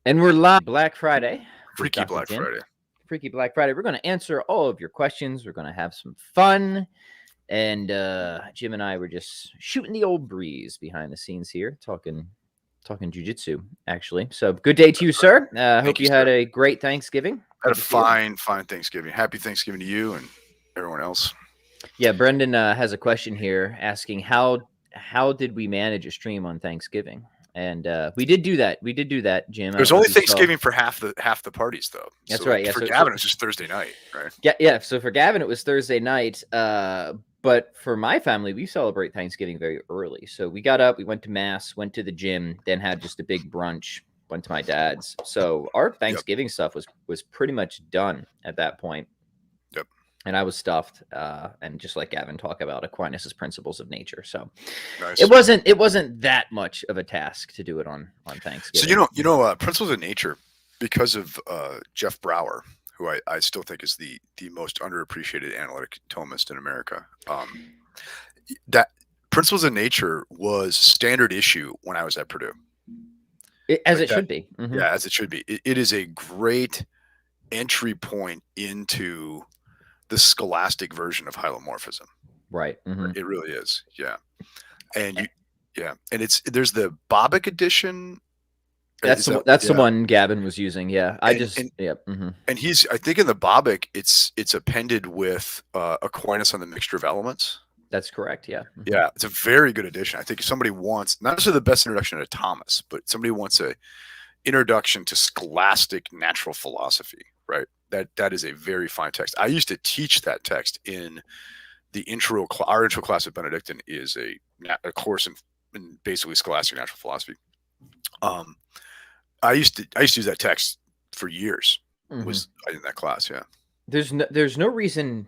And we're live Black Friday with Freaky Dr. Black Jim. Friday. Freaky Black Friday. We're going to answer all of your questions. We're going to have some fun. And Jim and I were just shooting the old breeze behind the scenes here, talking jujitsu, actually. So good day to you, sir. Hope you had a great Thanksgiving. Had a fine Thanksgiving. Happy Thanksgiving to you and everyone else. Yeah, Brendan has a question here asking how did we manage a stream on Thanksgiving? And we did do that. Jim. There's only Thanksgiving for half the parties, though. That's so right. Yeah. For Gavin, it was just Thursday night, right? Yeah. So for Gavin, it was Thursday night. But for my family, we celebrate Thanksgiving very early. So we got up, we went to mass, went to the gym, then had just a big brunch, went to my dad's. So our Thanksgiving stuff was pretty much done at that point. Yep. And I was stuffed, and just like Gavin talk about Aquinas' principles of nature. So nice. it wasn't that much of a task to do it on Thanksgiving. So you know, principles of nature, because of Jeff Brower, who I still think is the most underappreciated analytic Thomist in America. That Principles of Nature was standard issue when I was at Purdue. As it should be. Mm-hmm. Yeah, as it should be. It is a great entry point into the scholastic version of hylomorphism. Right. Mm-hmm. It really is. Yeah. And there's the Bobic edition. That's the one Gavin was using. Yeah. Mm-hmm. And I think in the Bobic, it's appended with Aquinas on the mixture of elements. That's correct. Yeah. Mm-hmm. Yeah. It's a very good edition. I think if somebody wants, not necessarily the best introduction to Thomas, but somebody wants a introduction to scholastic natural philosophy, right? That is a very fine text. I used to teach that text in the our intro class at Benedictine is a course in basically scholastic natural philosophy. I used to use that text for years. Mm-hmm. Was in that class? Yeah. There's no reason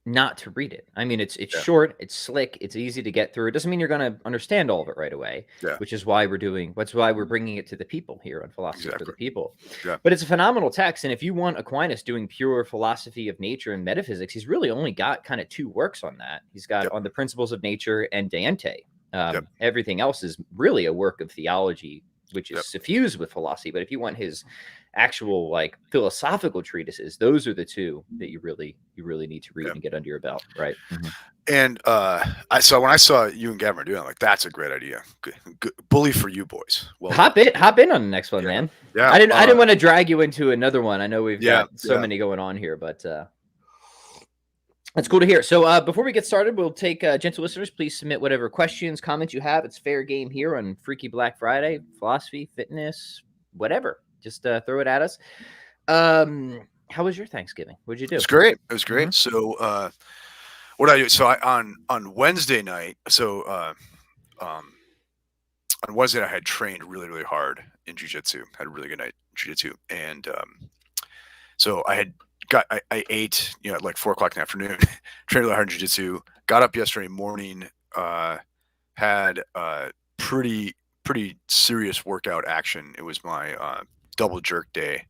not to read it. I mean, it's short, it's slick, it's easy to get through. It doesn't mean you're going to understand all of it right away, which is why we're bringing it to the people here on Philosophy for the People. Yeah. But it's a phenomenal text, and if you want Aquinas doing pure philosophy of nature and metaphysics, he's really only got kind of two works on that. He's got on the Principles of Nature and De Ente. Everything else is really a work of theology, which is suffused with philosophy. But if you want his actual philosophical treatises, those are the two that you really need to read and get under your belt, right? Mm-hmm. And when I saw you and Gavin doing it, that's a great idea. Good. Bully for you boys. Well, hop in on the next one, man. Yeah, I didn't want to drag you into another one. I know we've got so many going on here, but that's cool to hear. So before we get started, we'll take gentle listeners. Please submit whatever questions, comments you have. It's fair game here on Freaky Black Friday, philosophy, fitness, whatever. Just throw it at us. How was your Thanksgiving? What'd you do? It was great. Mm-hmm. So what I do? So on Wednesday night. So on Wednesday I had trained really, really hard in jiu-jitsu. Had a really good night in jiu-jitsu, and so I ate, at like 4:00 in the afternoon, trained really hard in jiu-jitsu, got up yesterday morning, had pretty serious workout action. It was my double jerk day,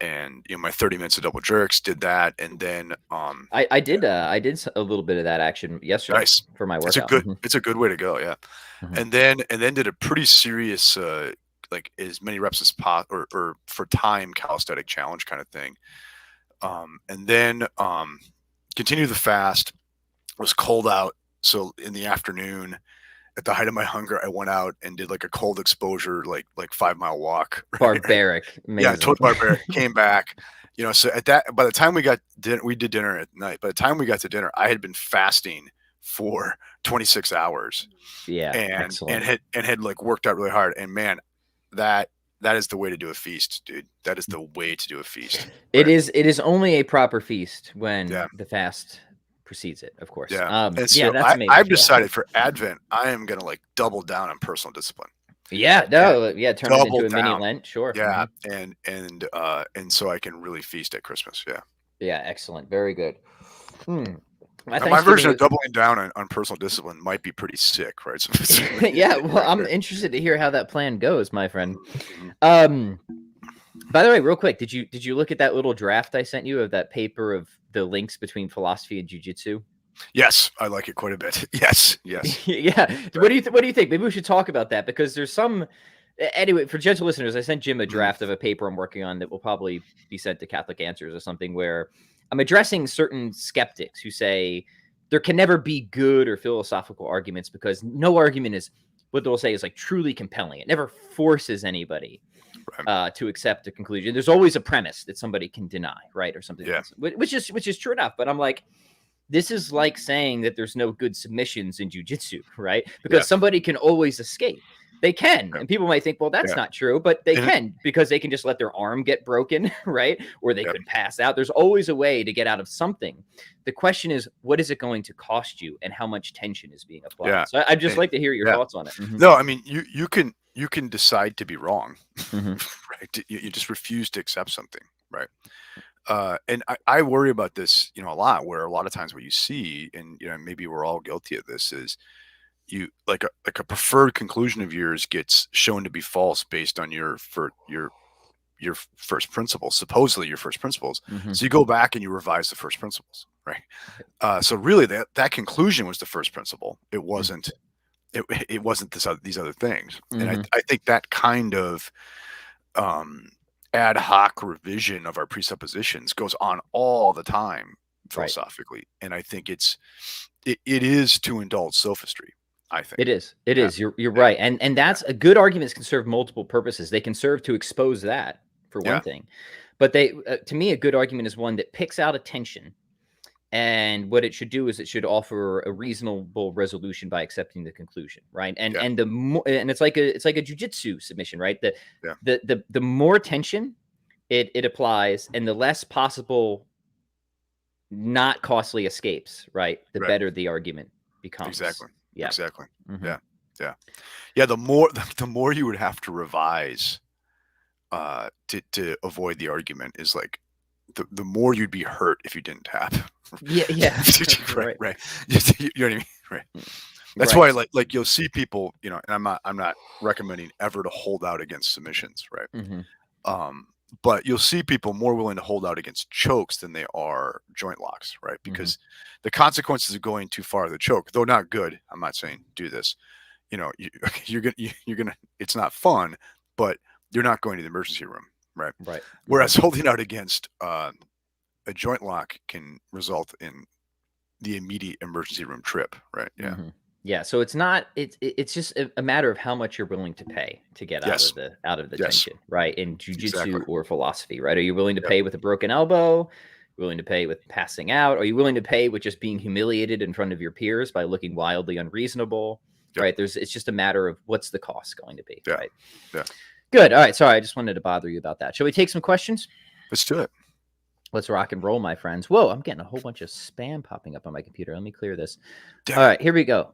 and my 30 minutes of double jerks, did that. And then I did a little bit of that action yesterday for my workout. It's a good way to go. Yeah. Mm-hmm. And then did a pretty serious, like as many reps as possible or for time calisthenic challenge kind of thing. And then continued the fast. It was cold out. So in the afternoon, at the height of my hunger, I went out and did like a cold exposure, like 5 mile walk. Right? Barbaric. Amazing. Yeah, totally barbaric. Came back, so by the time we did dinner at night. By the time we got to dinner, I had been fasting for 26 hours. Yeah. And had like worked out really hard. And man, that is the way to do a feast, dude. That is the way to do a feast. Right? It is only a proper feast when the fast precedes it, of course. Yeah. And so that's amazing. I've decided for Advent, I am going to double down on personal discipline. Yeah. No. Yeah. Turn it into a mini Lent. Sure. Yeah. Mm-hmm. And so I can really feast at Christmas. Yeah. Yeah. Excellent. Very good. My version of doubling down on personal discipline might be pretty sick, right? So yeah. Well, I'm interested to hear how that plan goes, my friend. By the way, real quick, did you look at that little draft I sent you of that paper of the links between philosophy and jiu-jitsu? Yes, I like it quite a bit. Yes. Yeah. What do you think? Maybe we should talk about that, because there's some Anyway, for gentle listeners, I sent Jim a draft of a paper I'm working on that will probably be sent to Catholic Answers or something, where I'm addressing certain skeptics who say there can never be good or philosophical arguments because no argument is, what they'll say is like truly compelling. It never forces anybody to accept a conclusion. There's always a premise that somebody can deny, right? Or something, which is true enough. But I'm like, this is like saying that there's no good submissions in jiu-jitsu, right? Because somebody can always escape. They can. And people might think, well, that's not true, but they can, because they can just let their arm get broken, right? Or they could pass out. There's always a way to get out of something. The question is, what is it going to cost you and how much tension is being applied? So I'd just like to hear your thoughts on it. No, I mean, you can decide to be wrong, right? You just refuse to accept something, right? And I worry about this, a lot, where a lot of times what you see, and maybe we're all guilty of this, is you like a preferred conclusion of yours gets shown to be false based on your first principles, supposedly your first principles. So you go back and you revise the first principles, right? So really that conclusion was the first principle. It wasn't. It wasn't these other things. And I think that kind of ad hoc revision of our presuppositions goes on all the time philosophically. And I think it is to indulge sophistry. I think it is. It is. You're right. And that's a good arguments can serve multiple purposes. They can serve to expose that, for one thing. But to me, a good argument is one that picks out a tension. And what it should do is it should offer a reasonable resolution by accepting the conclusion, right? And it's like a jiu-jitsu submission, right? The more tension it applies, and the less possible not costly escapes, right? The better the argument becomes. Exactly. Yeah. Exactly. Yeah. The more you would have to revise to avoid the argument is like the more you'd be hurt if you didn't have. Right. You know what I mean? Right. That's why like you'll see people, and I'm not recommending ever to hold out against submissions, right? But you'll see people more willing to hold out against chokes than they are joint locks, right? Because the consequences of going too far of the choke, though not good, I'm not saying do this, you're gonna it's not fun, but you're not going to the emergency room, right? Whereas holding out against a joint lock can result in the immediate emergency room trip, right? Yeah, so it's not. It's just a matter of how much you're willing to pay to get out of the tension, right? In jiu-jitsu or philosophy, right? Are you willing to pay with a broken elbow? Willing to pay with passing out? Are you willing to pay with just being humiliated in front of your peers by looking wildly unreasonable? Right? It's just a matter of what's the cost going to be, right? Good. All right. Sorry, I just wanted to bother you about that. Shall we take some questions? Let's do it. Let's rock and roll, my friends. Whoa, I'm getting a whole bunch of spam popping up on my computer. Let me clear this. All right, here we go.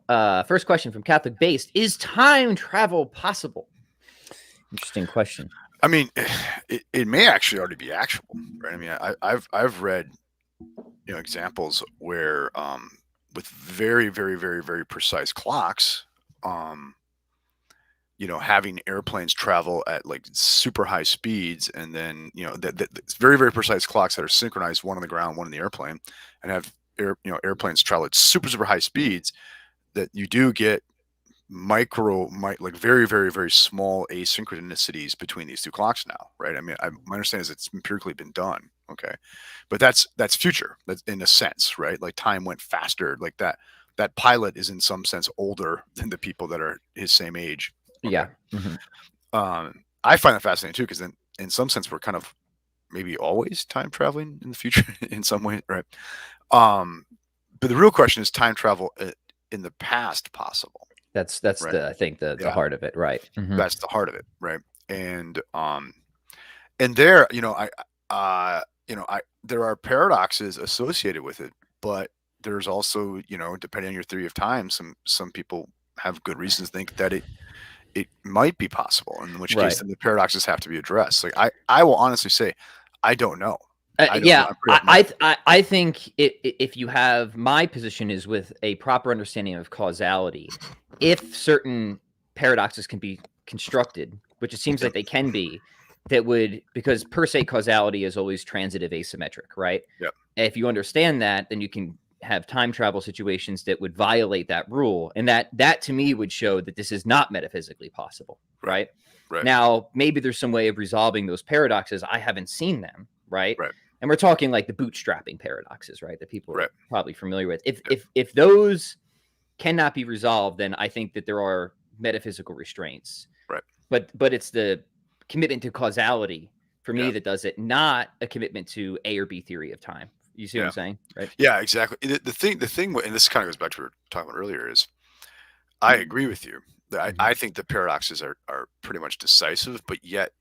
First question from Catholic Based. Is time travel possible? Interesting question. I mean, it may actually already be actual, right? I mean, I've read, examples where with very, very, very, very precise clocks, having airplanes travel at like super high speeds, and then that's very, very precise clocks that are synchronized, one on the ground, one in the airplane, and have airplanes travel at super, super high speeds, that you do get like very, very, very small asynchronicities between these two clocks now, right? I mean, my understanding is it's empirically been done, okay, but that's future. That's in a sense, right? Like time went faster, like that pilot is in some sense older than the people that are his same age. Okay. Yeah. I find that fascinating too, because then in some sense we're kind of maybe always time traveling in the future in some way, right? But the real question is time travel in the past possible? That's right? I think the heart of it, right? That's the heart of it, right? And there, there are paradoxes associated with it, but there's also, depending on your theory of time, some people have good reasons to think that it might be possible, in which case then the paradoxes have to be addressed. Like I will honestly say, I don't know. I think if you have, my position is with a proper understanding of causality, if certain paradoxes can be constructed, which it seems like they can be, that would, because per se causality is always transitive asymmetric, right? Yeah. If you understand that, then you can have time travel situations that would violate that rule, and that to me would show that this is not metaphysically possible, right? Right. Now, maybe there's some way of resolving those paradoxes. I haven't seen them, right? Right. And we're talking like the bootstrapping paradoxes, right? That people Right. are probably familiar with. If those cannot be resolved, then I think that there are metaphysical restraints. Right. But it's the commitment to causality for me Yeah. that does it, not a commitment to A or B theory of time. You see what I'm saying? Right. Yeah, exactly. The thing, and this kind of goes back to what we were talking about earlier, is I agree with you. I think the paradoxes are pretty much decisive, but yet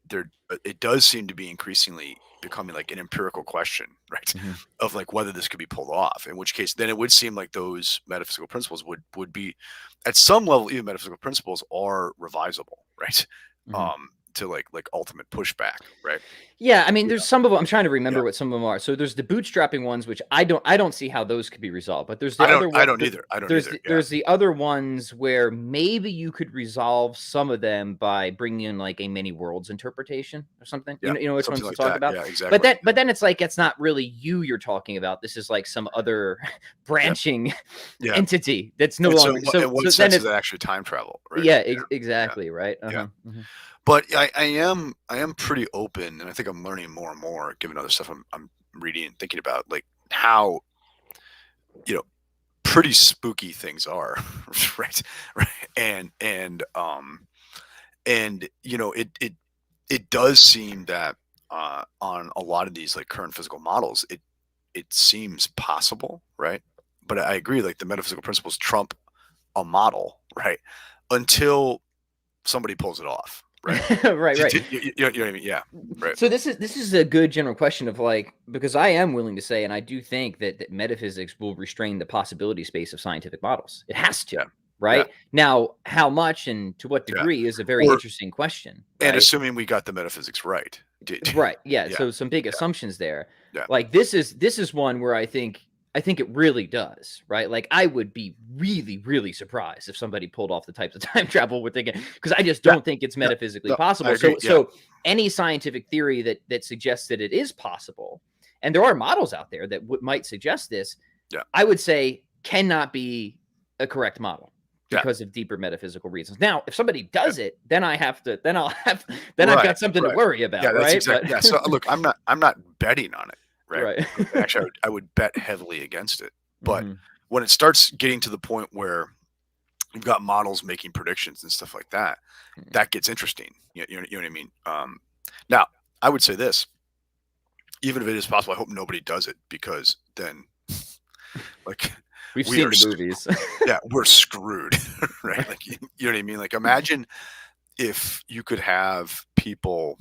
it does seem to be increasingly becoming like an empirical question, right? Of like whether this could be pulled off. In which case, then it would seem like those metaphysical principles would be, at some level, even metaphysical principles are revisable, right? To like ultimate pushback, right? Yeah, I mean, there's some of them. I'm trying to remember what some of them are. So there's the bootstrapping ones, which I don't see how those could be resolved. But there's the other ones. I don't either. There's the other ones where maybe you could resolve some of them by bringing in like a many worlds interpretation or something. Yeah, you know which ones like I'm talking about. Yeah, exactly. But then it's like it's not really you're talking about. This is like some other branching entity that's no longer. So in what sense is that actually time travel? Right? Yeah, exactly. Right. But I am pretty open, and I think I'm learning more and more, given other stuff I'm reading and thinking about, like how, pretty spooky things are, right? And it does seem that on a lot of these like current physical models, it seems possible, right? But I agree, like the metaphysical principles trump a model, right? Until somebody pulls it off. Right. right. You know what I mean? Yeah. Right. So this is a good general question of like, because I am willing to say, and I do think that metaphysics will restrain the possibility space of scientific models. It has to, right? Yeah. Now, how much and to what degree is a very interesting question. Right? And assuming we got the metaphysics right. Right. Yeah. So some big assumptions there. Yeah. Like this is one where I think it really does, right? Like I would be really, really surprised if somebody pulled off the types of time travel we're thinking, because I just don't think it's metaphysically possible. So any scientific theory that suggests that it is possible, and there are models out there that might suggest this, I would say cannot be a correct model because of deeper metaphysical reasons. Now, if somebody does it, then I've got something to worry about, right? Exactly. Yeah. So look, I'm not betting on it. Right. Actually, I would bet heavily against it. But when it starts getting to the point where you've got models making predictions and stuff like that, that gets interesting. You know what I mean? Now, I would say this: even if it is possible, I hope nobody does it, because then, like, we've seen the movies. We're screwed, right? Like, you know what I mean? Like, imagine if you could have people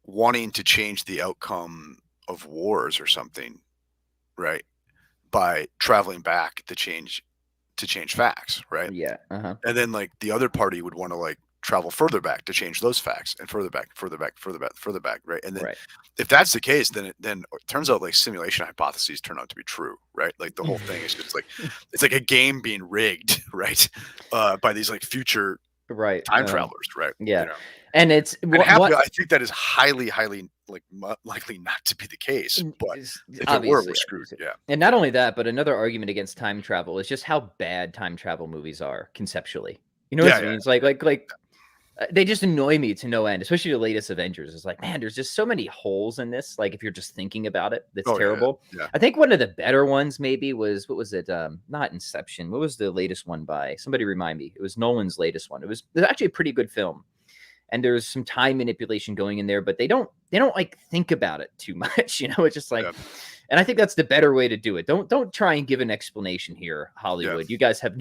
wanting to change the outcome of wars or something, right, by traveling back to change facts, right? Yeah. And then like the other party would want to like travel further back to change those facts, and further back, right? And then if that's the case, then it turns out like simulation hypotheses turn out to be true, right? Like the whole thing is just like it's like a game being rigged, right, by these like future time travelers, right? Yeah. And it's I think that is highly like likely not to be the case, but if it were, we're screwed. Yeah. And not only that, but another argument against time travel is just how bad time travel movies are conceptually. You know what I mean? It's like they just annoy me to no end, especially the latest Avengers. It's like, man, there's just so many holes in this. Like if you're just thinking about it, that's terrible. Yeah. I think one of the better ones maybe was, what was it? Not Inception. What was the latest one by? Somebody remind me. It was Nolan's latest one. It was actually a pretty good film. And there's some time manipulation going in there, but they don't like think about it too much. It's just like, and I think that's the better way to do it. Don't try and give an explanation here, Hollywood. You guys have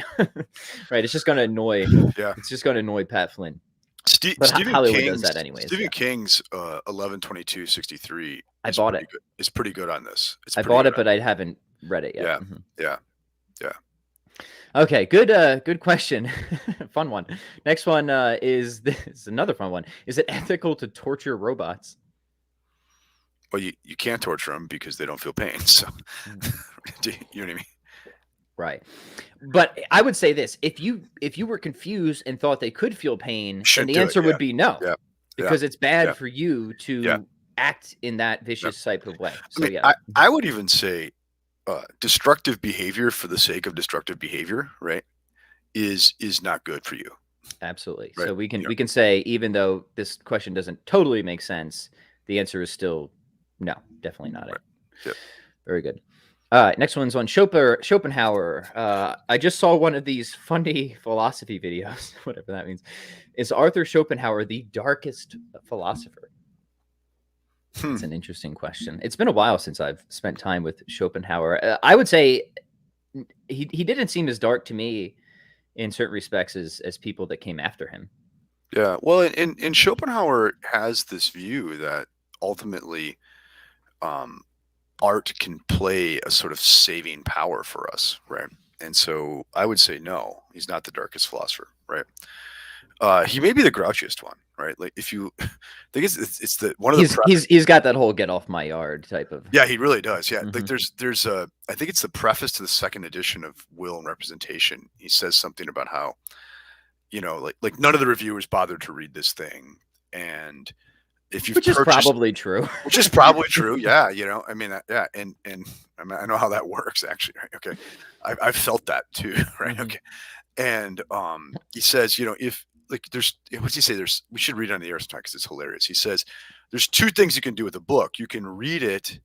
right. It's just going to annoy. It's just going to annoy Pat Flynn. Hollywood does that anyways. Stephen King's 11/22/63. I bought it. It's pretty good on this. I bought it, but I haven't read it yet. Yeah. Okay, good question. Fun one. Next one is another fun one. Is it ethical to torture robots? Well, you can't torture them because they don't feel pain. So, you know what I mean? Right. But I would say this: if you were confused and thought they could feel pain, then the answer would be no, because it's bad for you to act in that vicious type of way. So I would even say destructive behavior for the sake of destructive behavior, right, is not good for you. Absolutely. Right? So we can say, even though this question doesn't totally make sense, the answer is still no, definitely not it. Right. Yep. Very good. All right, next one's on Schopenhauer. I just saw one of these funny philosophy videos, whatever that means. Is Arthur Schopenhauer the darkest philosopher? It's an interesting question. It's been a while since I've spent time with Schopenhauer. I would say he didn't seem as dark to me in certain respects as people that came after him. Yeah. Well, and Schopenhauer has this view that ultimately art can play a sort of saving power for us, right? And so I would say no, he's not the darkest philosopher, right? He may be the grouchiest one, right? Like if you think it's the one of the he's got that whole get off my yard type of. Yeah, he really does. Yeah, like there's a I think it's the preface to the second edition of Will and Representation. He says something about how, like none of the reviewers bothered to read this thing, and if you've which is probably true. Which is probably true. Yeah, I mean, yeah, and I mean, I know how that works actually. Right? Okay, I've felt that too. Right. Okay, and he says, if like what's he say? We should read it on the air sometime because it's hilarious. He says there's two things you can do with a book. You can read it,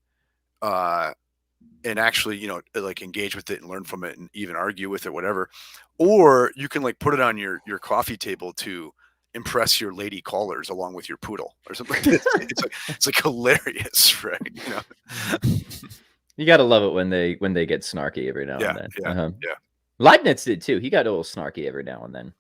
and actually, like engage with it and learn from it and even argue with it, whatever, or you can like put it on your coffee table to impress your lady callers along with your poodle or something. It's like hilarious, right? You gotta love it when they get snarky every now and then. Yeah. Leibniz did too. He got a little snarky every now and then.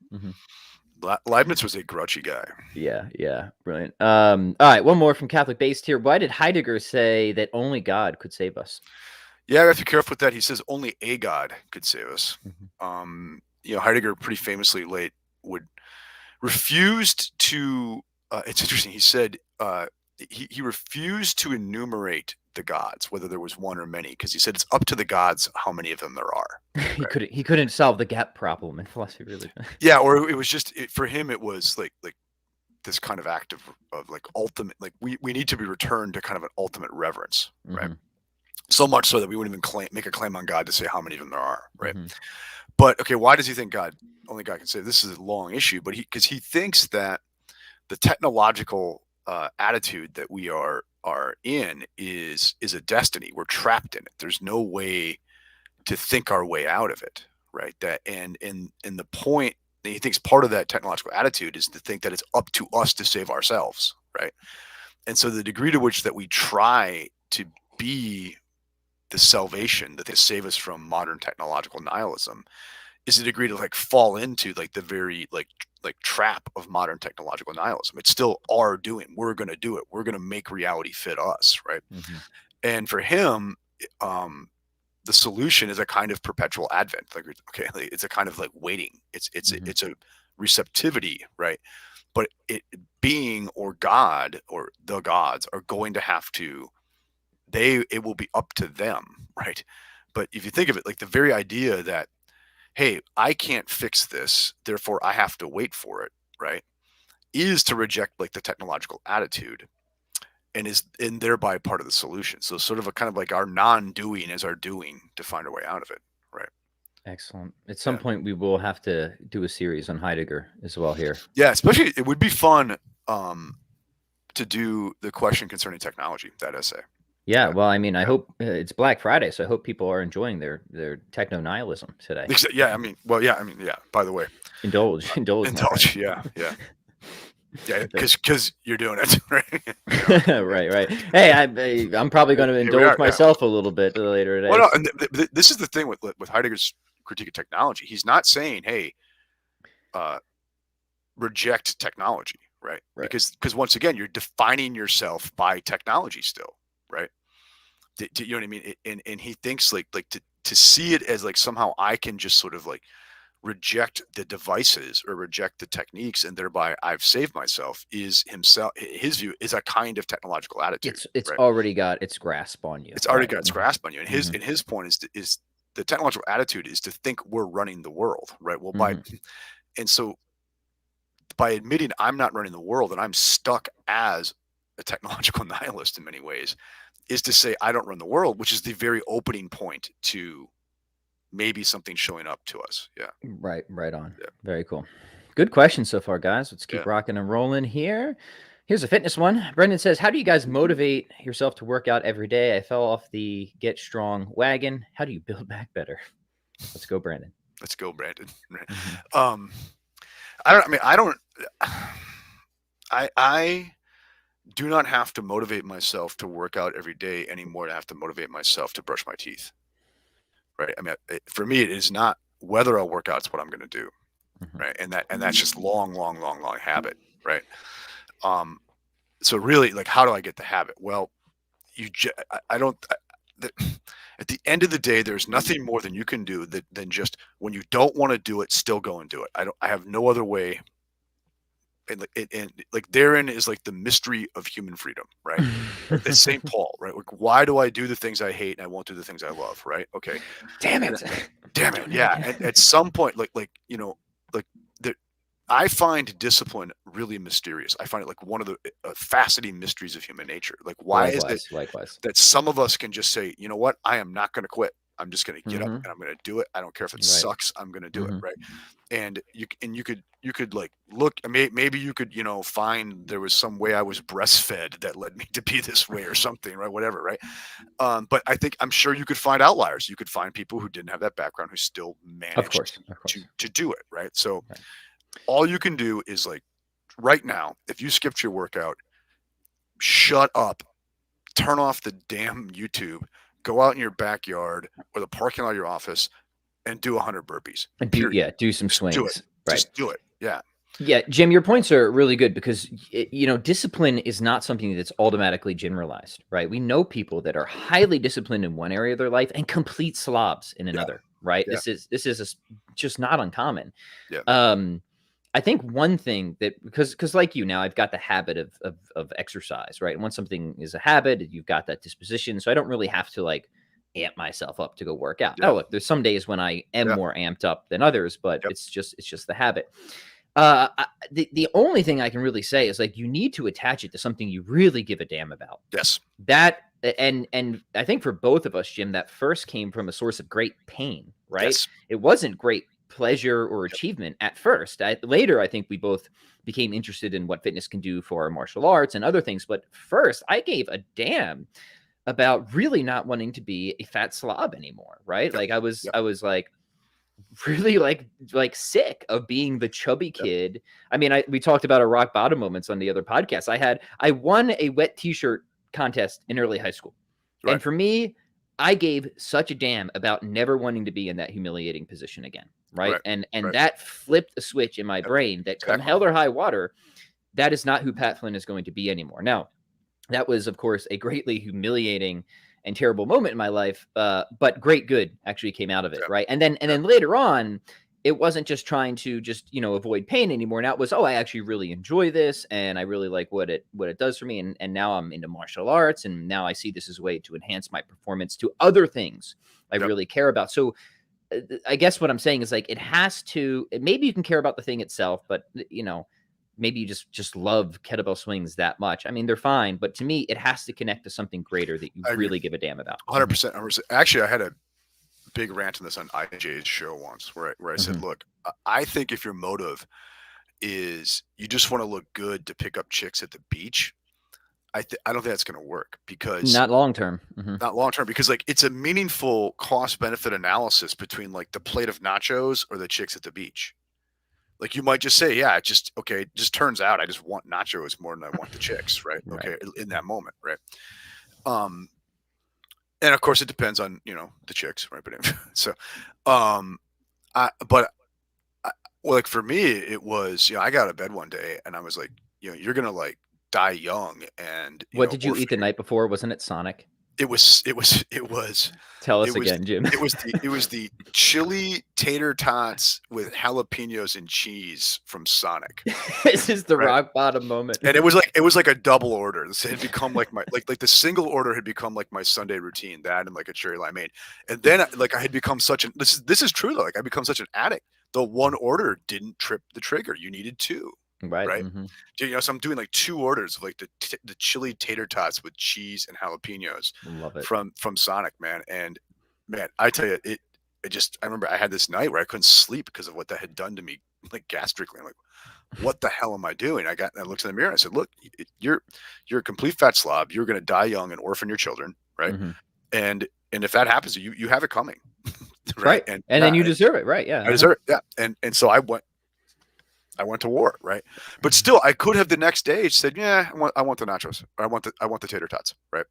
Leibniz was a grouchy guy. Yeah, brilliant. All right, one more from Catholic Based here. Why did Heidegger say that only God could save us? Yeah, I have to be careful with that. He says only a God could save us. Heidegger pretty famously refused to. It's interesting. He said he refused to enumerate the gods, whether there was one or many, because he said it's up to the gods how many of them there are. Right? he couldn't solve the gap problem in philosophy, really. Yeah, or it was just for him. It was like this kind of act of like ultimate, like we need to be returned to kind of an ultimate reverence, right? So much so that we wouldn't even make a claim on God to say how many of them there are, right? But okay, why does he think only God can save? This is a long issue, but because he thinks that the technological attitude that we are in is a destiny. We're trapped in it. There's no way to think our way out of it, right? That and the point that he thinks part of that technological attitude is to think that it's up to us to save ourselves, right? And so the degree to which that we try to be the salvation that they save us from modern technological nihilism is a degree to like fall into like the very like trap of modern technological nihilism. It's still our doing. We're going to do it. We're going to make reality fit us, right? And for him, the solution is a kind of perpetual advent. Like, okay, it's a kind of like waiting. It's a receptivity, right? But being or God or the gods are going to have to. It will be up to them, right? But if you think of it, like the very idea that, hey, I can't fix this, therefore I have to wait for it, right, is to reject like the technological attitude, and thereby part of the solution. So sort of a kind of like our non-doing is our doing to find a way out of it, right? Excellent. At some point, we will have to do a series on Heidegger as well here. Yeah, especially it would be fun to do the question concerning technology, that essay. Yeah, well, I mean, I hope it's Black Friday, so I hope people are enjoying their techno nihilism today. Yeah, I mean, by the way, indulge. Yeah, because you're doing it, right? right. Hey, I'm probably going to indulge myself a little bit later today. Well, no, and this is the thing with Heidegger's critique of technology. He's not saying, hey, reject technology, right? Because once again, you're defining yourself by technology still. Right. Do you know what I mean? And he thinks like to see it as like somehow I can just sort of like reject the devices or reject the techniques and thereby I've saved myself is his view is a kind of technological attitude. It's already got its grasp on you. It's already got its grasp on you. And his point is the technological attitude is to think we're running the world. Right. Well, and so by admitting I'm not running the world and I'm stuck as a technological nihilist in many ways, is to say I don't run the world, which is the very opening point to maybe something showing up to us. Yeah. Right on. Yeah. Very cool. Good question so far, guys. Let's keep Yeah. rocking and rolling here. Here's a fitness one. Brendan says, how do you guys motivate yourself to work out every day? I fell off the get strong wagon. How do you build back better? Let's go, Brandon. Let's go, Brandon. Mm-hmm. I do not have to motivate myself to work out every day anymore. I have to motivate myself to brush my teeth. Right. I mean, for me, it is not whether I'll work out, it's what I'm going to do. Mm-hmm. Right. And that's just long habit. Right. So really, like, how do I get the habit? Well, I don't, at the end of the day, there's nothing more than you can do than just when you don't want to do it, still go and do it. I have no other way. And like therein is like the mystery of human freedom, right? Like St. Paul, right? Like, why do I do the things I hate and I won't do the things I love, right? Okay. Damn it. Yeah. And at some point, like I find discipline really mysterious. I find it like one of the fascinating mysteries of human nature. Like, why is it that some of us can just say, you know what, I am not going to quit. I'm just going to get up and I'm going to do it. I don't care if it sucks. I'm going to do it. Right. And you could like look, maybe you could, find there was some way I was breastfed that led me to be this way or something, right? Whatever. Right. But I'm sure you could find outliers. You could find people who didn't have that background who still managed to do it. Right. So all you can do is, like, right now, if you skipped your workout, shut up, turn off the damn YouTube, go out in your backyard or the parking lot of your office and do 100 burpees. And do some swings. Just do it. Yeah. Yeah, Jim, your points are really good because, discipline is not something that's automatically generalized, right? We know people that are highly disciplined in one area of their life and complete slobs in another, right? Yeah. This is just not uncommon. Yeah. I think one thing that, because like now, I've got the habit of exercise, right? And once something is a habit, you've got that disposition. So I don't really have to like amp myself up to go work out. Yeah. Oh, look, there's some days when I am more amped up than others, but it's just the habit. The only thing I can really say is, like, you need to attach it to something you really give a damn about. Yes. That and I think for both of us, Jim, that first came from a source of great pain, right? Yes. It wasn't great pleasure or achievement at first. Later, I think we both became interested in what fitness can do for our martial arts and other things. But first, I gave a damn about really not wanting to be a fat slob anymore, right? Like I was like really like sick of being the chubby kid. I mean, we talked about our rock bottom moments on the other podcast. I won a wet t-shirt contest in early high school. Right. And for me, I gave such a damn about never wanting to be in that humiliating position again. Right. And that flipped a switch in my brain that come hell or high water, that is not who Pat Flynn is going to be anymore. Now, that was, of course, a greatly humiliating and terrible moment in my life, but great good actually came out of it, right? And then later on, it wasn't just trying to just avoid pain anymore. Now it was, I actually really enjoy this, and I really like what it does for me, and now I'm into martial arts, and now I see this as a way to enhance my performance to other things I really care about. So I guess what I'm saying is, like, it has to. Maybe you can care about the thing itself, but maybe you just love kettlebell swings that much. I mean, they're fine, but to me, it has to connect to something greater that you really give a damn about. 100%. Actually, I had a big rant on this on IJ's show once where I said, look, I think if your motive is you just want to look good to pick up chicks at the beach, I don't think that's going to work, because not long term. Not long term, because, like, it's a meaningful cost benefit analysis between, like, the plate of nachos or the chicks at the beach. Like, you might just say, it just turns out I just want nachos more than I want the chicks, right? Okay, in that moment, right? And of course it depends on the chicks, right? But anyway, so, like, for me, it was I got out of bed one day and I was like, you're gonna, like, die young. And what did you eat the night before? Wasn't it Sonic? It was. Tell us again, Jim. It was the chili tater tots with jalapenos and cheese from Sonic. This is the rock bottom moment. And it was like a double order. This had become like my like the single order had become like my Sunday routine. That and like a cherry limeade. And then, like, I had become such an this is true though. Like, I become such an addict. The one order didn't trip the trigger. You needed two. Right. So I'm doing like 2 orders of, like, the chili tater tots with cheese and jalapenos. Love it. From Sonic, man. And man, I tell you, I remember I had this night where I couldn't sleep because of what that had done to me like gastrically. I'm like, what the hell am I doing? I looked in the mirror and I said, look, you're a complete fat slob. You're going to die young and orphan your children. Right. And if that happens, you have it coming. Right. And then you deserve it. Right. Yeah. I deserve it. Yeah. And so I went to war. Right. But still, I could have the next day said, yeah, I want the nachos. Or I want the tater tots. Right.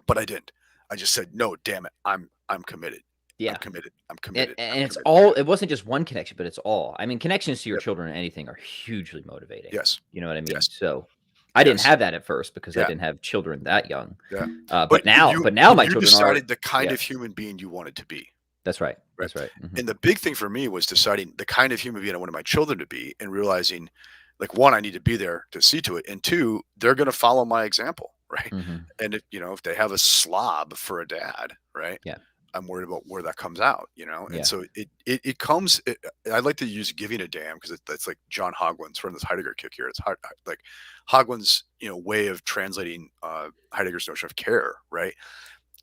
But I didn't. I just said, no, damn it. I'm committed. Yeah. I'm committed. And it's all, it wasn't just one connection, but it's all. I mean, connections to your children and anything are hugely motivating. Yes. You know what I mean? Yes. So I didn't have that at first because I didn't have children that young. Yeah. But now my children decided the kind of human being you wanted to be. That's right. That's right. And the big thing for me was deciding the kind of human being I wanted my children to be, and realizing, like, one, I need to be there to see to it, and two, they're going to follow my example. Right. And if they have a slob for a dad, right. Yeah. I'm worried about where that comes out, and so it comes. I like to use giving a damn because it's like John Hogwin's from this Heidegger kick here. It's like Hogwin's way of translating Heidegger's notion of care, right?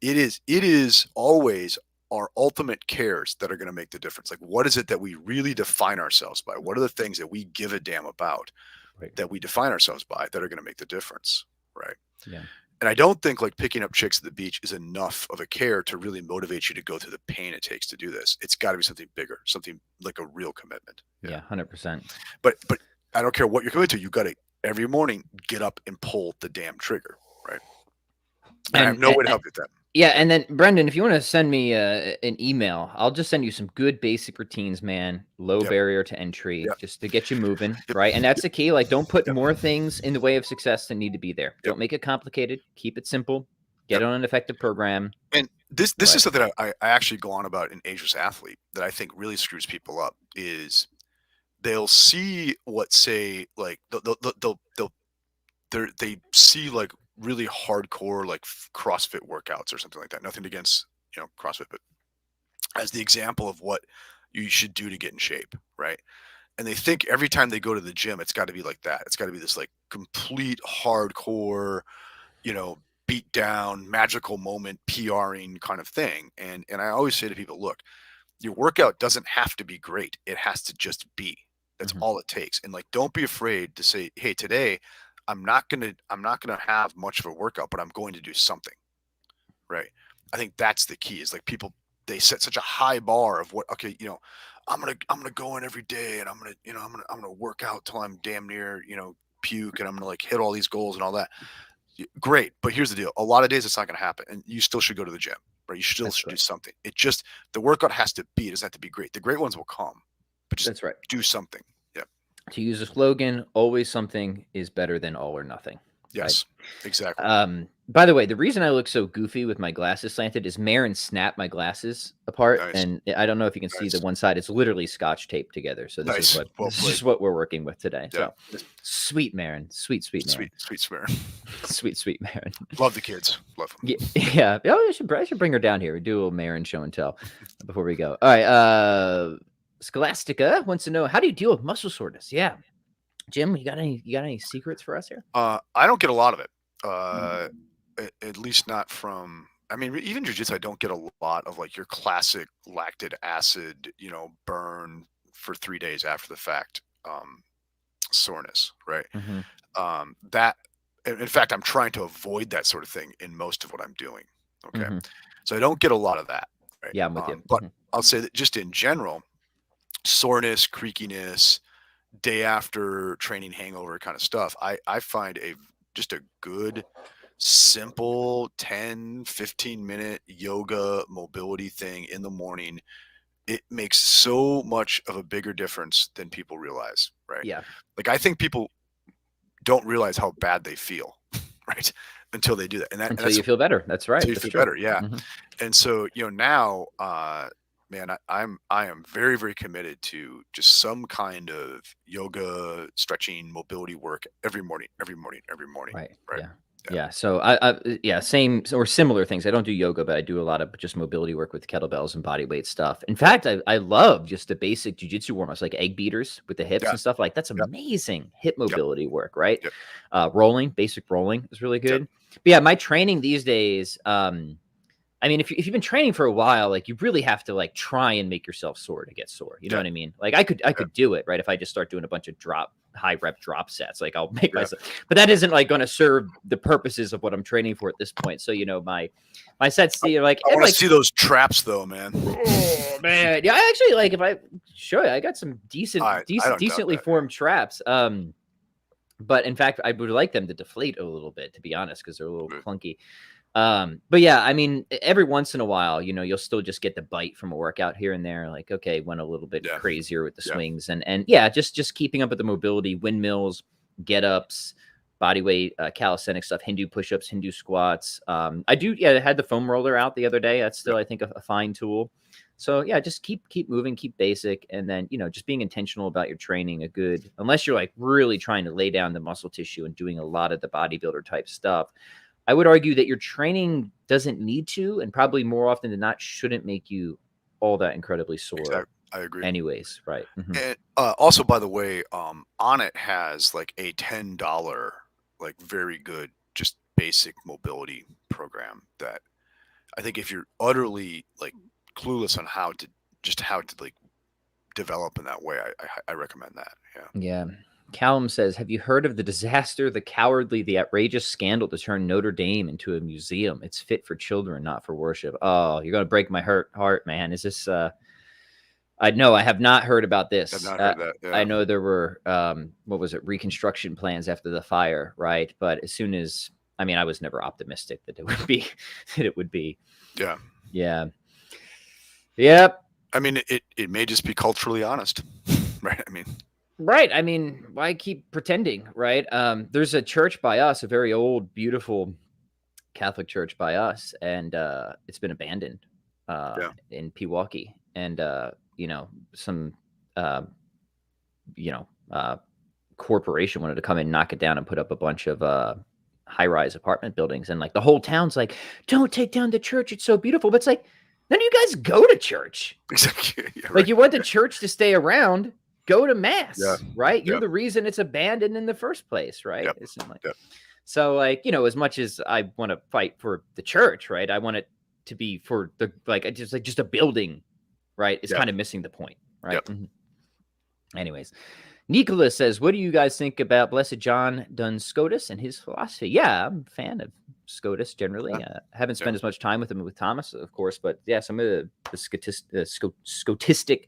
It is always our ultimate cares that are going to make the difference. Like, what is it that we really define ourselves by? What are the things that we give a damn about, that we define ourselves by, that are going to make the difference, right? Yeah. And I don't think like picking up chicks at the beach is enough of a care to really motivate you to go through the pain it takes to do this. It's got to be something bigger, something like a real commitment. Yeah, 100%. But I don't care what you're committed to. You got to every morning get up and pull the damn trigger, right? And I have no way to help you with that. Yeah, and then Brendan, if you want to send me an email, I'll just send you some good basic routines, man. Low barrier to entry, just to get you moving, right? And that's the key. Like, don't put more things in the way of success than need to be there. Don't make it complicated. Keep it simple. Get on an effective program. And this is something I actually go on about in Ageless Athlete that I think really screws people up. Is they'll see what, say, like they see like really hardcore like CrossFit workouts or something like that. Nothing against CrossFit, but as the example of what you should do to get in shape, right? And they think every time they go to the gym, it's got to be like that. It's got to be this like complete hardcore, beat down, magical moment, PRing kind of thing. And I always say to people, look, your workout doesn't have to be great. It has to just be. That's all it takes. And like, don't be afraid to say, hey, today I'm not gonna have much of a workout, but I'm going to do something, right? I think that's the key. Is like people, they set such a high bar of what, okay, I'm gonna go in every day and I'm gonna work out till I'm damn near puke, and I'm gonna like hit all these goals and all that. Great, but here's the deal: a lot of days it's not gonna happen, and you still should go to the gym, right? You still should do something. It just, the workout has to be. It doesn't have to be great. The great ones will come, but just do something. To use a slogan, always something is better than all or nothing. Yes, exactly. By the way, the reason I look so goofy with my glasses slanted is Marin snapped my glasses apart. Nice. And I don't know if you can see the one side. It's literally Scotch taped together. So this is what we're working with today. Yeah. So sweet Marin. Sweet Marin. Sweet Marin. Sweet Marin. Love the kids. Love them. Yeah. Oh, I should bring her down here. We do a little Marin show and tell before we go. All right. Scholastica wants to know, how do you deal with muscle soreness? Yeah, Jim, you got any secrets for us here? I don't get a lot of it. At least not from. I mean, even jiu-jitsu, I don't get a lot of like your classic lactic acid, burn for 3 days after the fact, soreness, right? That, in fact, I'm trying to avoid that sort of thing in most of what I'm doing. Okay, so I don't get a lot of that. Right? Yeah, I'm with you. But I'll say that just in general, soreness, creakiness, day after training hangover kind of stuff, I find just a good, simple 10-15 minute yoga mobility thing in the morning. It makes so much of a bigger difference than people realize, right? Yeah. Like, I think people don't realize how bad they feel, right? Until they do that. And until you feel better. That's right. Until you feel better. Yeah. And so, now, man, I am very, very committed to just some kind of yoga, stretching, mobility work every morning. Right. Yeah. So I same or similar things. I don't do yoga, but I do a lot of just mobility work with kettlebells and body weight stuff. In fact, I love just the basic jiu-jitsu warm-ups, like egg beaters with the hips and stuff. Like, that's amazing hip mobility work, right? Basic rolling is really good. But yeah, my training these days, I mean, if you've been training for a while, like you really have to like try and make yourself sore to get sore. You know what I mean? Like I could do it, right? If I just start doing a bunch of high rep drop sets, like I'll make myself, but that isn't like going to serve the purposes of what I'm training for at this point. So, my sets, like, I want to like, see those traps though, man. Oh man. Yeah. I actually like, if I show you, I got some decently formed traps. But in fact, I would like them to deflate a little bit, to be honest, because they're a little clunky. But yeah, I mean, every once in a while, you'll still just get the bite from a workout here and there. Like, okay, went a little bit crazier with the swings and yeah, just keeping up with the mobility, windmills, get ups, body weight, calisthenic stuff, Hindu push-ups, Hindu squats. I had the foam roller out the other day. That's still, I think, a fine tool. So yeah, just keep moving, keep basic, and then just being intentional about your training. Unless you're like really trying to lay down the muscle tissue and doing a lot of the bodybuilder type stuff, I would argue that your training doesn't need to, and probably more often than not shouldn't make you all that incredibly sore. Exactly. I agree. Anyways, right. Mm-hmm. And also, by the way, Onnit has like a $10, like very good, just basic mobility program that I think if you're utterly like clueless on how to like develop in that way, I recommend that. Yeah. Callum says, have you heard of the disaster, the cowardly, the outrageous scandal to turn Notre Dame into a museum? It's fit for children, not for worship. Oh, you're going to break my heart, man. Is this, I have not heard about this. I've not heard that. Yeah. I know there were, what was it? Reconstruction plans after the fire. Right. But as soon as, I was never optimistic that it would be, Yeah. Yeah. Yep. I mean, it may just be culturally honest, right? Right. Why keep pretending, right? There's a church by us, a very old, beautiful Catholic church by us, and it's been abandoned in Pewaukee. And, some, corporation wanted to come and knock it down and put up a bunch of high-rise apartment buildings. And like the whole town's like, don't take down the church. It's so beautiful. But it's like, none of you guys go to church. Exactly. Yeah, right. Like you want the church to stay around. Go to mass, right? You're the reason it's abandoned in the first place, right? Yep. So, like, as much as I want to fight for the church, right? I want it to be for the just a building, right? It's kind of missing the point, right? Yep. Mm-hmm. Anyways, Nicholas says, "What do you guys think about Blessed John Duns Scotus and his philosophy?" Yeah, I'm a fan of Scotus generally. Haven't spent as much time with him with Thomas, of course, but yeah, some of the Scotistic.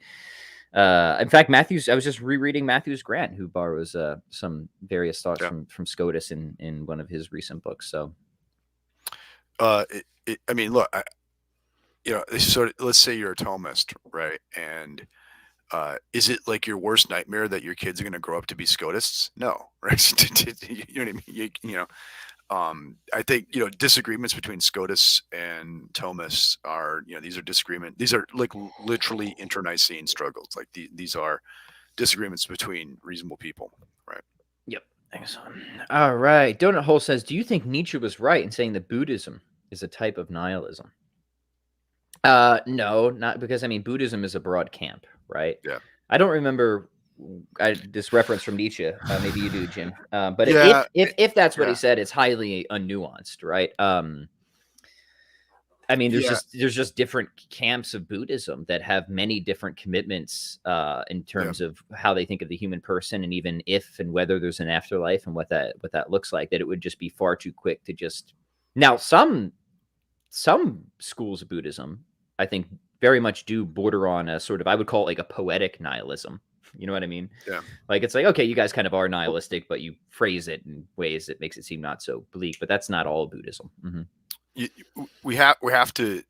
In fact, I was just rereading Matthews Grant, who borrows some various thoughts from Scotus in one of his recent books. So, look, so let's say you're a Thomist, right? And is it like your worst nightmare that your kids are going to grow up to be Scotists? No, right? You know what I mean? I think disagreements between Scotus and Thomists are these are disagreement. These are like literally internecine struggles. Like these are disagreements between reasonable people, right? Yep. Excellent. All right. Donut Hole says, do you think Nietzsche was right in saying that Buddhism is a type of nihilism? No, not because Buddhism is a broad camp, right? Yeah. I don't remember this reference from Nietzsche. Maybe you do, Jim. But if that's what he said, it's highly unnuanced, right? There's just different camps of Buddhism that have many different commitments in terms of how they think of the human person, and even if and whether there's an afterlife and what that looks like. That it would just be far too quick to just now. Some schools of Buddhism, I think, very much do border on a sort of, I would call it like a poetic nihilism. You know what I mean? Yeah. Like, it's like, okay, you guys kind of are nihilistic, but you phrase it in ways that makes it seem not so bleak. But that's not all Buddhism. Mm-hmm. We have to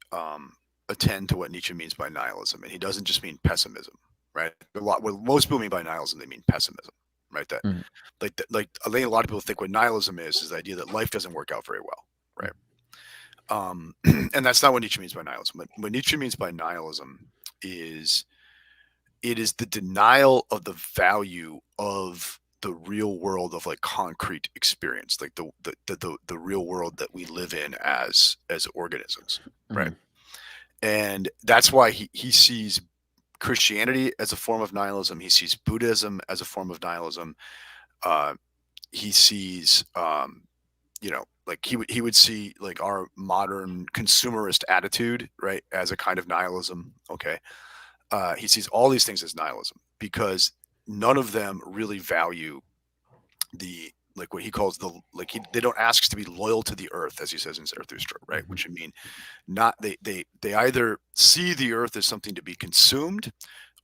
attend to what Nietzsche means by nihilism, and he doesn't just mean pessimism, right? What most people mean by nihilism, they mean pessimism, right? That like I think a lot of people think what nihilism is the idea that life doesn't work out very well, right? And that's not what Nietzsche means by nihilism. What Nietzsche means by nihilism is it is the denial of the value of the real world of like concrete experience, like the real world that we live in as organisms, right? And that's why he sees Christianity as a form of nihilism. He sees Buddhism as a form of nihilism. He sees like he would see like our modern consumerist attitude, right, as a kind of nihilism. Okay. He sees all these things as nihilism because none of them really value the, like what he calls they don't ask us to be loyal to the earth, as he says in Zarathustra, right? Which would mean not they either see the earth as something to be consumed,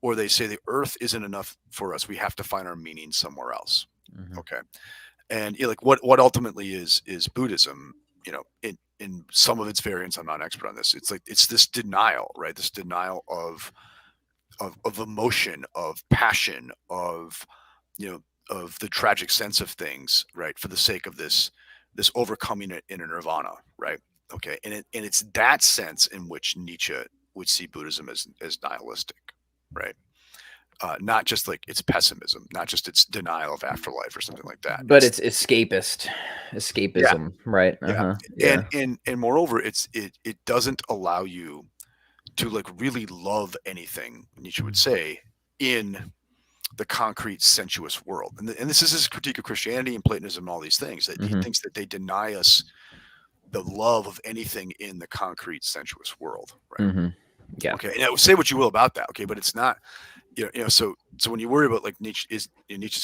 or they say the earth isn't enough for us. We have to find our meaning somewhere else. Okay. And like what ultimately is Buddhism, in some of its variants, I'm not an expert on this. It's like it's this denial, right? This denial of emotion, of passion, of of the tragic sense of things, right? For the sake of this overcoming it in a nirvana, right? Okay, and it's that sense in which Nietzsche would see Buddhism as nihilistic, right? Not just like its pessimism, not just its denial of afterlife or something like that. But it's escapism, yeah. Right? Yeah. And moreover, it doesn't allow you to like really love anything, Nietzsche would say, in the concrete sensuous world. And this is his critique of Christianity and Platonism and all these things, that he thinks that they deny us the love of anything in the concrete sensuous world, right? Yeah. Okay. And say what you will about that, okay, but it's not, so when you worry about like Nietzsche's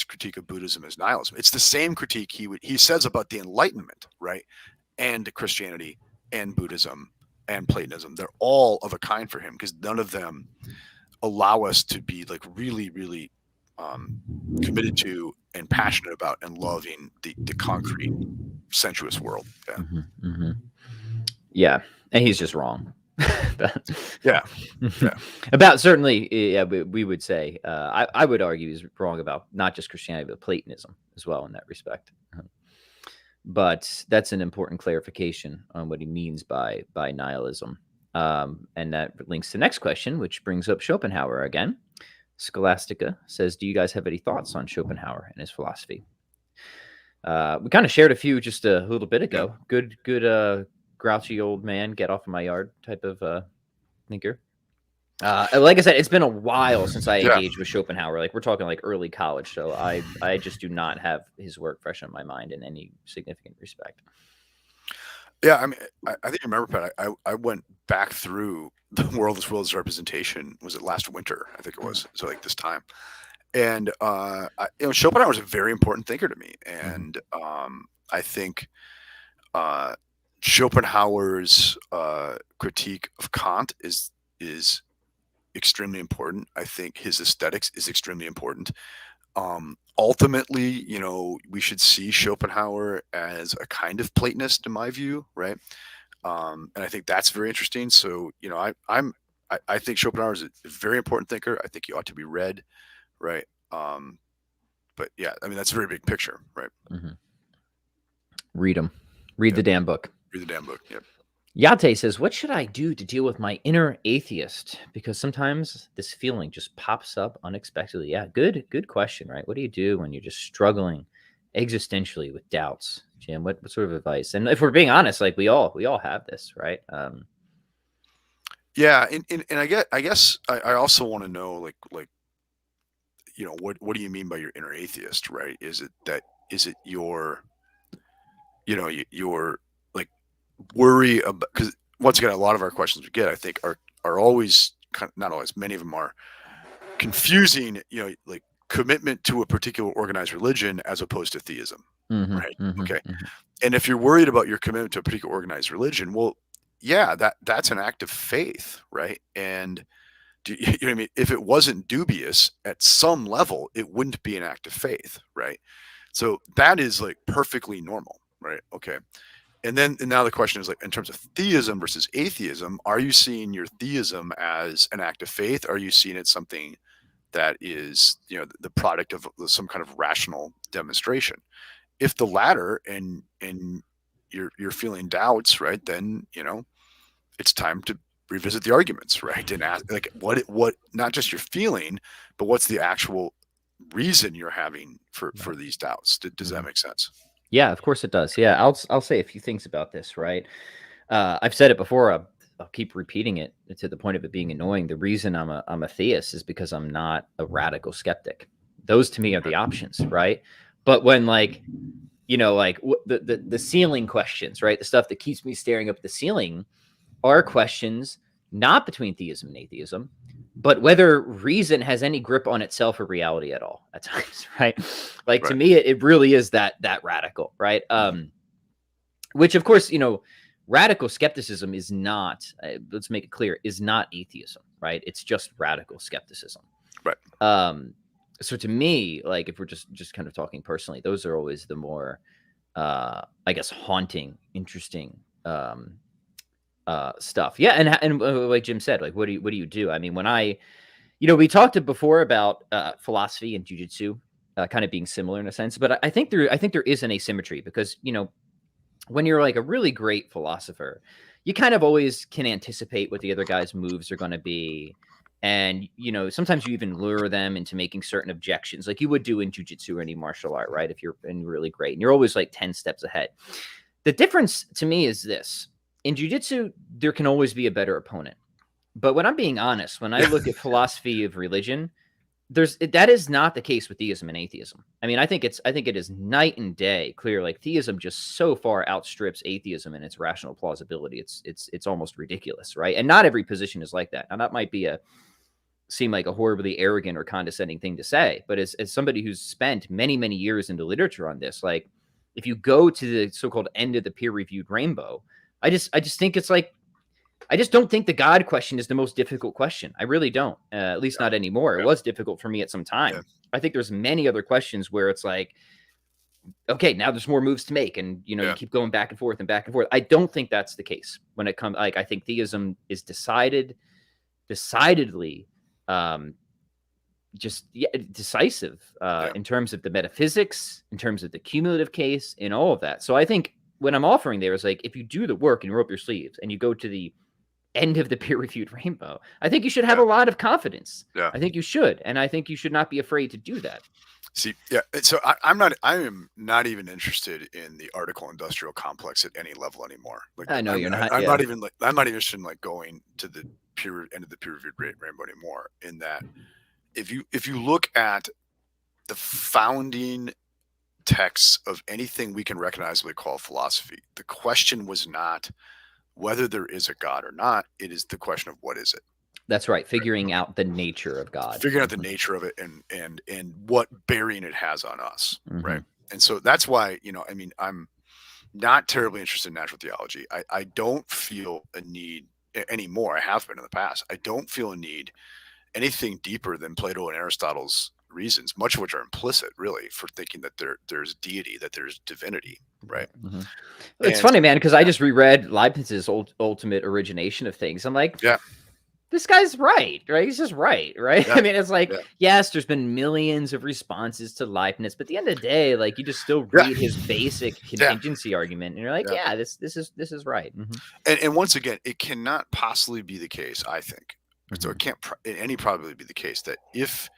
critique of Buddhism as nihilism, it's the same critique he says about the Enlightenment, right? And Christianity and Buddhism and Platonism. They're all of a kind for him because none of them allow us to be like really, really committed to and passionate about and loving the concrete sensuous world. Yeah. Yeah. And he's just wrong. Yeah. About certainly, yeah, we would say, I would argue he's wrong about not just Christianity, but Platonism as well in that respect. But that's an important clarification on what he means by nihilism. And that links to the next question, which brings up Schopenhauer again. Scholastica says, do you guys have any thoughts on Schopenhauer and his philosophy? We kind of shared a few just a little bit ago. Good, grouchy old man, get off of my yard type of thinker. Like I said, it's been a while since I engaged with Schopenhauer. Like we're talking like early college, so I just do not have his work fresh on my mind in any significant respect. Yeah, I mean, I think you remember, Pat. I went back through the World's Representation. Was it last winter? I think it was. So like this time, and Schopenhauer was a very important thinker to me, and I think Schopenhauer's critique of Kant is extremely important. I think his aesthetics is extremely important. Ultimately, we should see Schopenhauer as a kind of Platonist, in my view, right? And I think that's very interesting. So, I think Schopenhauer is a very important thinker. I think he ought to be read, right? But yeah, I mean, that's a very big picture, right? Read him. Read the damn book. Read the damn book. Yep. Yate says, what should I do to deal with my inner atheist? Because sometimes this feeling just pops up unexpectedly. Yeah, good question, right? What do you do when you're just struggling existentially with doubts? Jim, what sort of advice? And if we're being honest, like we all have this, right? Yeah, and I guess I also want to know, like what do you mean by your inner atheist, right? Is it your your like worry about, because once again, a lot of our questions we get, I think, are always not always, many of them are confusing, like commitment to a particular organized religion as opposed to theism, right? Okay. And if you're worried about your commitment to a particular organized religion, well, yeah, that's an act of faith, right? And you know what I mean? If it wasn't dubious at some level, it wouldn't be an act of faith, right? So that is like perfectly normal, right? Okay. And now the question is, like, in terms of theism versus atheism, are you seeing your theism as an act of faith? Are you seeing it something that is, the product of some kind of rational demonstration? If the latter, and you're feeling doubts, right, then it's time to revisit the arguments, right, and ask, like, what not just your feeling, but what's the actual reason you're having for these doubts? Does that make sense? Yeah, of course it does. Yeah, I'll say a few things about this, right? I've said it before. I'll keep repeating it to the point of it being annoying. The reason I'm a theist is because I'm not a radical skeptic. Those to me are the options, right? But when like you know, like the ceiling questions, right? The stuff that keeps me staring up at the ceiling are questions not between theism and atheism, but whether reason has any grip on itself or reality at all at times, right? Like to me, it really is that radical, right? Which of course, you know, radical skepticism is not, let's make it clear, is not atheism, right? It's just radical skepticism. Right. So to me, like if we're just kind of talking personally, those are always the more, I guess, haunting, interesting stuff. Yeah, and like Jim said, like what do you do? I mean, when we talked before about philosophy and jujitsu kind of being similar in a sense, but I think there is an asymmetry because, you know, when you're like a really great philosopher, you kind of always can anticipate what the other guy's moves are going to be. And, you know, sometimes you even lure them into making certain objections like you would do in jujitsu or any martial art, right? If you're really great and you're always like 10 steps ahead. The difference to me is this: in jujitsu, there can always be a better opponent. But when I'm being honest, when I look at philosophy of religion, that is not the case with theism and atheism. I mean, I think it is night and day clear. Like theism just so far outstrips atheism in its rational plausibility. It's almost ridiculous, right? And not every position is like that. Now that might seem like a horribly arrogant or condescending thing to say, but as somebody who's spent many, many years in the literature on this, like if you go to the so-called end of the peer-reviewed rainbow, I just think it's like, I just don't think the God question is the most difficult question. I really don't, at least not anymore. It was difficult for me at some time. I think there's many other questions where it's like, okay, now there's more moves to make. And, you know, you keep going back and forth and back and forth. I don't think that's the case when it comes, like, I think theism is decidedly decisive in terms of the metaphysics, in terms of the cumulative case, in all of that. So I think what I'm offering there is like, if you do the work and you roll up your sleeves and you go to the end of the peer-reviewed rainbow, I think you should have a lot of confidence. I think you should, and I think you should not be afraid to do that. See, so I am not even interested in the article industrial complex at any level anymore. Like, I know you're not. I'm not even interested in like going to the end of the peer-reviewed rainbow anymore. In that, if you look at the founding texts of anything we can recognizably call philosophy, the question was not whether there is a God or not. It is the question of what is it. That's right. Figuring out the nature of God. Figuring out the nature of it and what bearing it has on us. Right. And so that's why, you know, I mean, I'm not terribly interested in natural theology. I don't feel a need anymore. I have been in the past. I don't feel a need anything deeper than Plato and Aristotle's reasons, much of which are implicit, really, for thinking that there's deity, that there's divinity, right? It's funny, man, because I just reread Leibniz's ultimate origination of things. I'm like, this guy's right? He's just right? I mean, it's like, yes, there's been millions of responses to Leibniz, but at the end of the day, like, you just still read his basic contingency argument, and you're like, this is right. And once again, it cannot possibly be the case, I think. So it can't in any probability be the case that if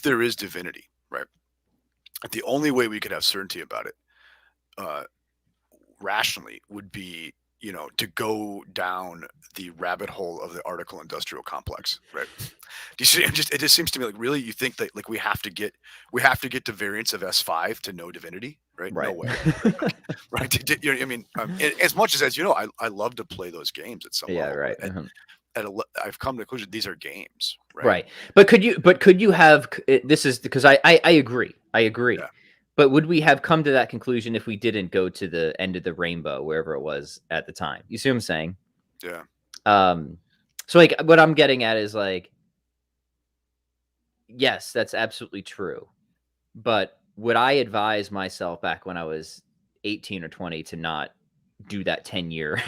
there is divinity, right, the only way we could have certainty about it rationally would be, you know, to go down the rabbit hole of the article industrial complex, right? Do you see? It just seems to me like, really, you think that like we have to get to variance of S5 to know divinity, right? No way, right? You know, I mean, as much as you know, I love to play those games at some level. Right. I've come to the conclusion these are games, right? But could you have? This is because I agree. Yeah. But would we have come to that conclusion if we didn't go to the end of the rainbow, wherever it was at the time? You see what I'm saying? Yeah. So like, what I'm getting at is like, yes, that's absolutely true. But would I advise myself back when I was 18 or 20 to not do that 10-year?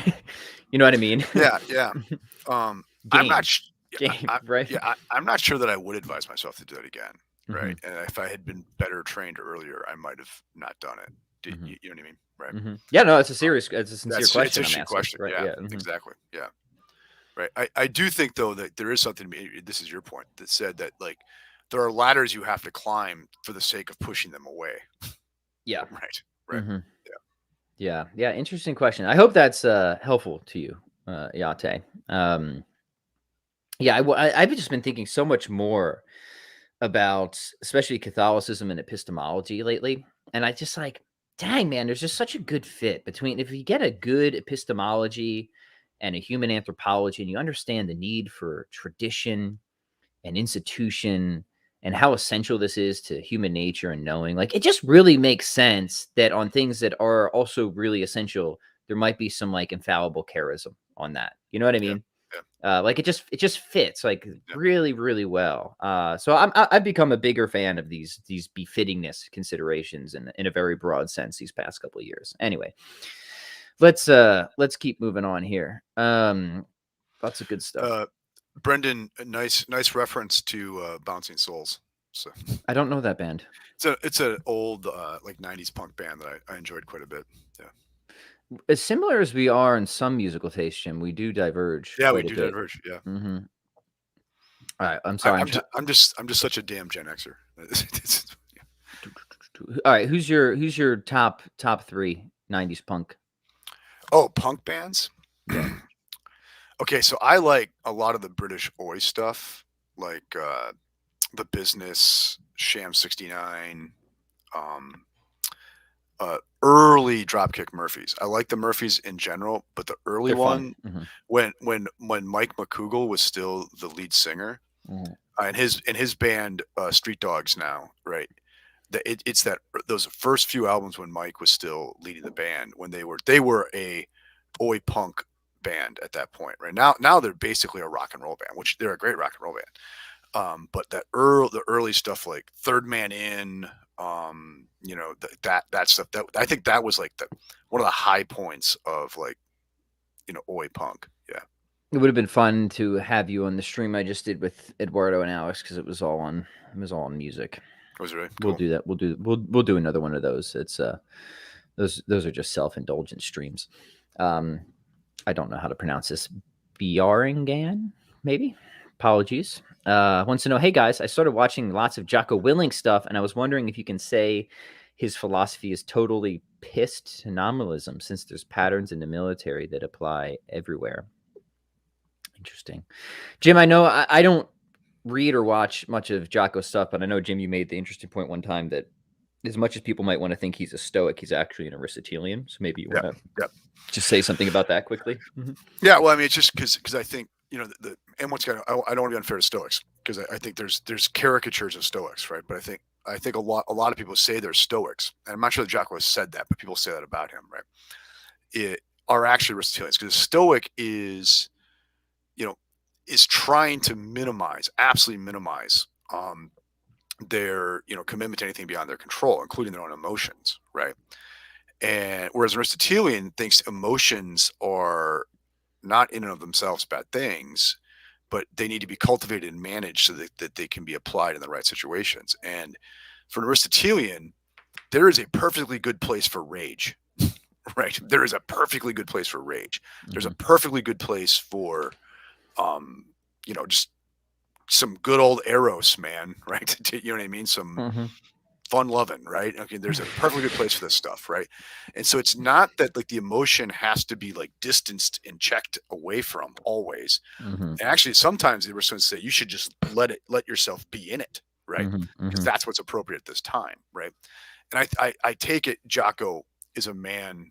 You know what I mean? Yeah. I'm not right? Yeah, I'm not sure that I would advise myself to do that again. Right. And if I had been better trained earlier, I might have not done it. You know what I mean? Right. Yeah, no, it's a sincere question. It's a sincere question. Right? Yeah, exactly. Yeah. Right. I do think though that there is something, this is your point, that said that like there are ladders you have to climb for the sake of pushing them away. Yeah. Right. Yeah. Interesting question. I hope that's helpful to you, Yate. I've just been thinking so much more about especially Catholicism and epistemology lately. And I just like, dang, man, there's just such a good fit between if you get a good epistemology and a human anthropology, and you understand the need for tradition and institution and how essential this is to human nature and knowing, like, it just really makes sense that on things that are also really essential, there might be some like infallible charism on that. You know what I Yeah. mean? Yeah. Like it just fits like Yeah. really, really well. So I've become a bigger fan of these befittingness considerations in a very broad sense these past couple of years. Anyway, let's keep moving on here. Lots of good stuff. Brendan, a nice reference to Bouncing Souls. So I don't know that band. it's an old like 90s punk band that I enjoyed quite a bit. Yeah. As similar as we are in some musical taste, Jim, we do diverge Yeah, we quite a do bit. diverge. Yeah. Mm-hmm. All right, I'm sorry. I'm just such a damn Gen Xer. All right, who's your top 3 '90s punk? Oh, punk bands. Yeah. Okay, so I like a lot of the British Oi stuff, like The Business, Sham 69, um, early Dropkick Murphys. I like the Murphys in general, but the early They're fun. one, Mm-hmm. when Mike McCougal was still the lead singer, Mm-hmm. and his band Street Dogs now, right? It's that those first few albums when Mike was still leading the band, when they were a oi punk band at that point, right? Now they're basically a rock and roll band, which they're a great rock and roll band. But the early stuff like Third Man In, that stuff, that I think that was like one of the high points of like oi punk. Yeah. It would have been fun to have you on the stream I just did with Eduardo and Alex because it was all on music. It was really We'll cool. do that. We'll do another one of those. It's those are just self-indulgent streams. I don't know how to pronounce this. Bjaringan, maybe. Apologies. Wants to know, hey guys, I started watching lots of Jocko Willink stuff, and I was wondering if you can say his philosophy is totally pissed nominalism, since there's patterns in the military that apply everywhere. Interesting. Jim, I know I don't read or watch much of Jocko's stuff, but I know, Jim, you made the interesting point one time that as much as people might want to think he's a Stoic, he's actually an Aristotelian. So maybe you want to just say something about that quickly. Mm-hmm. Yeah, well, I mean, it's just because I think and once again, I don't want to be unfair to Stoics because I think there's caricatures of Stoics, right? But I think a lot of people say they're Stoics, and I'm not sure that Jocko has said that, but people say that about him, right? It are actually Aristotelians because Stoic is trying to absolutely minimize their commitment to anything beyond their control, including their own emotions, right? And whereas an Aristotelian thinks emotions are not in and of themselves bad things, but they need to be cultivated and managed so that they can be applied in the right situations. And for an Aristotelian, there is a perfectly good place for rage, right? There is a perfectly good place for rage. There's a perfectly good place for just some good old Eros, man, right? You know what I mean? Some fun loving, right? Okay, there's a perfectly good place for this stuff, right? And so it's not that like the emotion has to be like distanced and checked away from always. And actually, sometimes they were going to say you should just let yourself be in it, right? Because that's what's appropriate at this time, right? And I take it Jocko is a man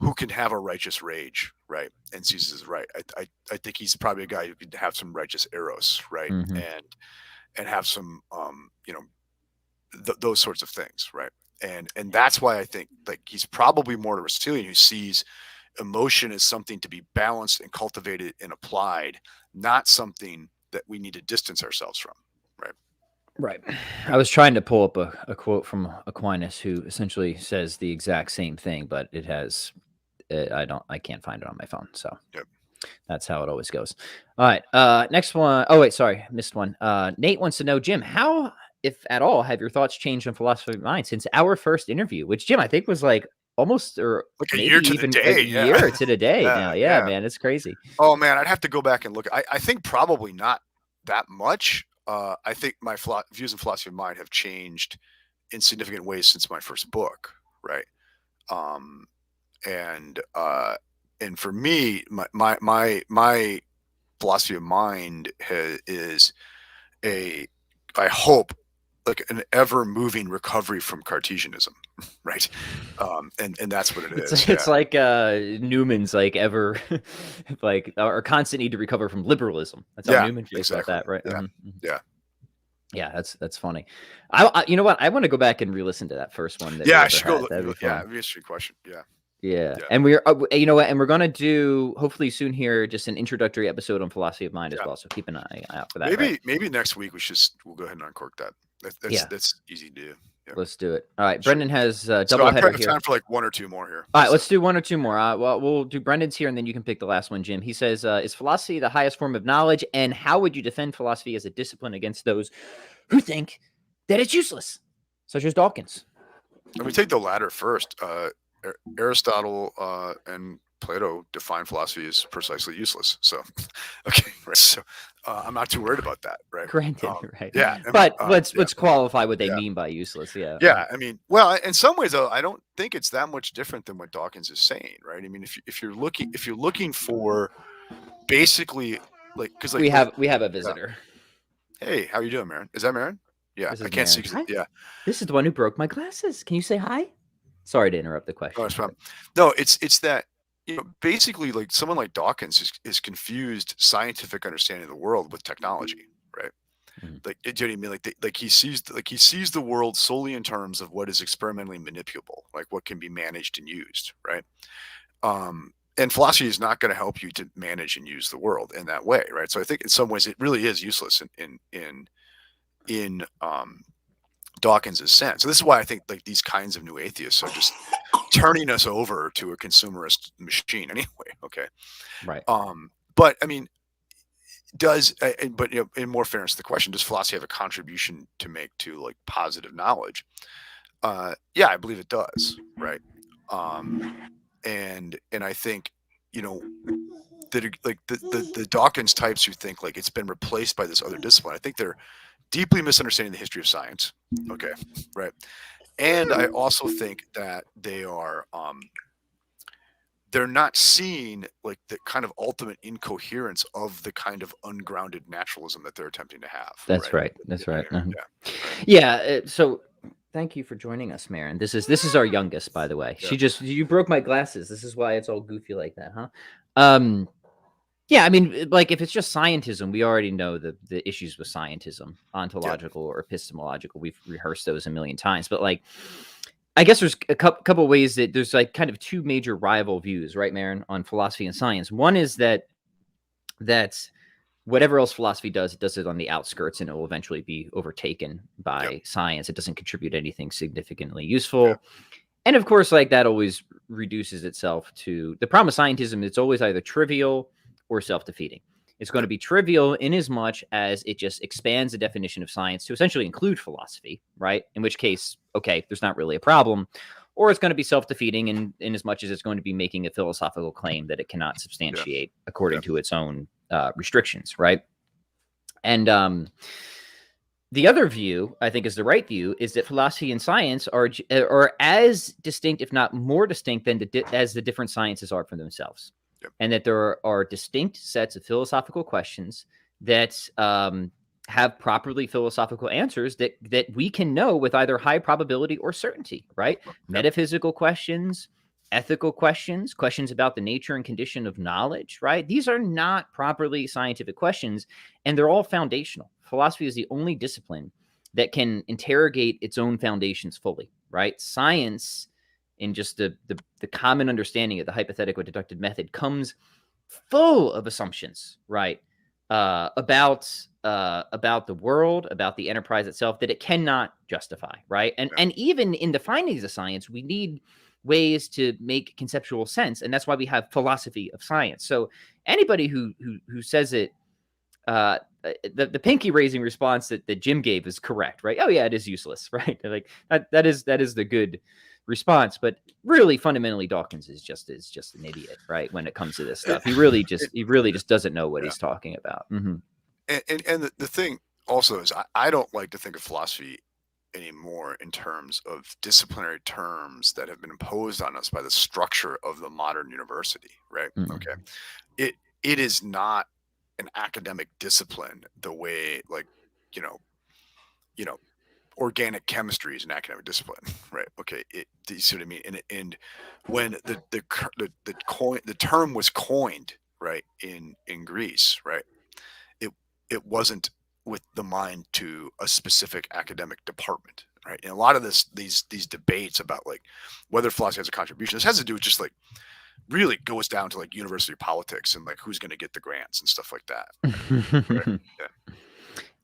who can have a righteous rage, right? And sees as right. I think he's probably a guy who could have some righteous eros, right? And have some those sorts of things, right? And that's why I think like he's probably more Aristotelian, who sees emotion as something to be balanced and cultivated and applied, not something that we need to distance ourselves from, right? Right. I was trying to pull up a quote from Aquinas, who essentially says the exact same thing, but it has I can't find it on my phone, so that's how it always goes. All right, next one. Oh wait, sorry, missed one. Nate wants to know, Jim, how, if at all, have your thoughts changed on philosophy of mind since our first interview, which Jim I think was like almost or like a maybe year to even the day, a year to the day now. Yeah, man, it's crazy. Oh man, I'd have to go back and look. I think probably not that much. I think my views and philosophy of mind have changed in significant ways since my first book, right? And for me, my philosophy of mind is I hope like an ever-moving recovery from Cartesianism, right? And that's what it is. It's like Newman's like ever like or constant need to recover from liberalism. That's how Newman feels about that, right? Yeah. Yeah, that's funny. I you know what? I want to go back and re-listen to that first one. That I should go. That'd be fun. It'd be a interesting question. Yeah. And we're you know what? And we're gonna do hopefully soon here just an introductory episode on philosophy of mind as well. So keep an eye out for that. Maybe next week we'll go ahead and uncork that. That's easy to do. Yeah. Let's do it. All right. Brendan has double so header here. Time for like one or two more here. All right, let's do one or two more. Well, we'll do Brendan's here, and then you can pick the last one, Jim. He says, is philosophy the highest form of knowledge, and how would you defend philosophy as a discipline against those who think that it's useless, such as Dawkins? Let me take the latter first. Aristotle and Plato define philosophy as precisely useless. So, okay, right. So I'm not too worried about that, right? Granted, right? Yeah, but let's qualify what they mean by useless. Yeah. Yeah, I mean, well, in some ways, though, I don't think it's that much different than what Dawkins is saying, right? I mean, if you're looking for basically because we have a visitor. Hey, how you doing, Marin? Is that Marin? Yeah, I can't see. Yeah, this is the one who broke my glasses. Can you say hi? Sorry to interrupt the question. Oh, it's fine. No, it's that basically like someone like Dawkins is confused scientific understanding of the world with technology, right? Like, do you know what I mean? Like he sees the world solely in terms of what is experimentally manipulable, like what can be managed and used, right? And philosophy is not going to help you to manage and use the world in that way, right? So I think in some ways it really is useless in Dawkins' sense. So this is why I think like these kinds of new atheists are just turning us over to a consumerist machine anyway. Okay, right. But I mean, but in more fairness to the question, does philosophy have a contribution to make to like positive knowledge? Yeah, I believe it does, right? And I think that like the Dawkins types who think like it's been replaced by this other discipline, I think they're deeply misunderstanding the history of science. Okay, right. And I also think that they're not seeing like the kind of ultimate incoherence of the kind of ungrounded naturalism that they're attempting to have. That's right. That's right. Yeah. So thank you for joining us, Marin. This is our youngest, by the way. Yeah. You broke my glasses. This is why it's all goofy like that, huh? Yeah, I mean, like if it's just scientism, we already know the issues with scientism, ontological or epistemological. We've rehearsed those a million times, but like, I guess there's a couple ways that there's like kind of two major rival views, right, Marin, on philosophy and science. One is that whatever else philosophy does, it does it on the outskirts, and it will eventually be overtaken by science. It doesn't contribute anything significantly useful. And of course, like that always reduces itself to the problem of scientism. It's always either trivial or self-defeating. It's going to be trivial in as much as it just expands the definition of science to essentially include philosophy, right? In which case, okay, there's not really a problem. Or it's going to be self-defeating in as much as it's going to be making a philosophical claim that it cannot substantiate according to its own restrictions, right? And the other view, I think is the right view, is that philosophy and science are as distinct, if not more distinct, than as the different sciences are from themselves. And that there are distinct sets of philosophical questions that have properly philosophical answers that we can know with either high probability or certainty, right? Metaphysical questions, ethical questions, questions about the nature and condition of knowledge, right? These are not properly scientific questions, and they're all foundational. Philosophy is the only discipline that can interrogate its own foundations fully, right? Science, in just the common understanding of the hypothetical deductive method, comes full of assumptions, right? About the world, about the enterprise itself, that it cannot justify, right? And even in the findings of science, we need ways to make conceptual sense, and that's why we have philosophy of science. So anybody who says it, the pinky raising response that Jim gave is correct, right? Oh yeah, it is useless, right? Like that is the good response. But really, fundamentally, Dawkins is just an idiot, right? When it comes to this stuff, he really just doesn't know what he's talking about. Mm-hmm. And the thing also is, I don't like to think of philosophy anymore in terms of disciplinary terms that have been imposed on us by the structure of the modern university, right? Mm-hmm. Okay, it is not an academic discipline the way, like, organic chemistry is an academic discipline, right? Okay, do you see what I mean? And when the term was coined, right, in Greece, right, it wasn't with the mind to a specific academic department, right? And a lot of these debates about like whether philosophy has a contribution, this has to do with just like really goes down to like university politics and like who's going to get the grants and stuff like that. Right? Yeah.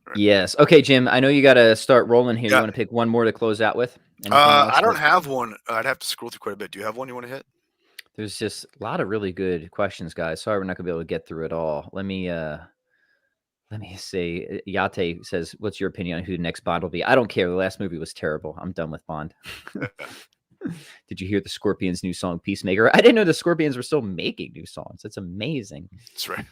Right. Yes. Okay, Jim, I know you got to start rolling here. Yeah. You want to pick one more to close out with? I don't have one. I'd have to scroll through quite a bit. Do you have one you want to hit? There's just a lot of really good questions, guys. Sorry, we're not gonna be able to get through it all. Let me say, Yate says, "What's your opinion on who the next Bond will be?" I don't care. The last movie was terrible. I'm done with Bond. Did you hear the Scorpions' new song, Peacemaker? I didn't know the Scorpions were still making new songs. That's amazing. That's right.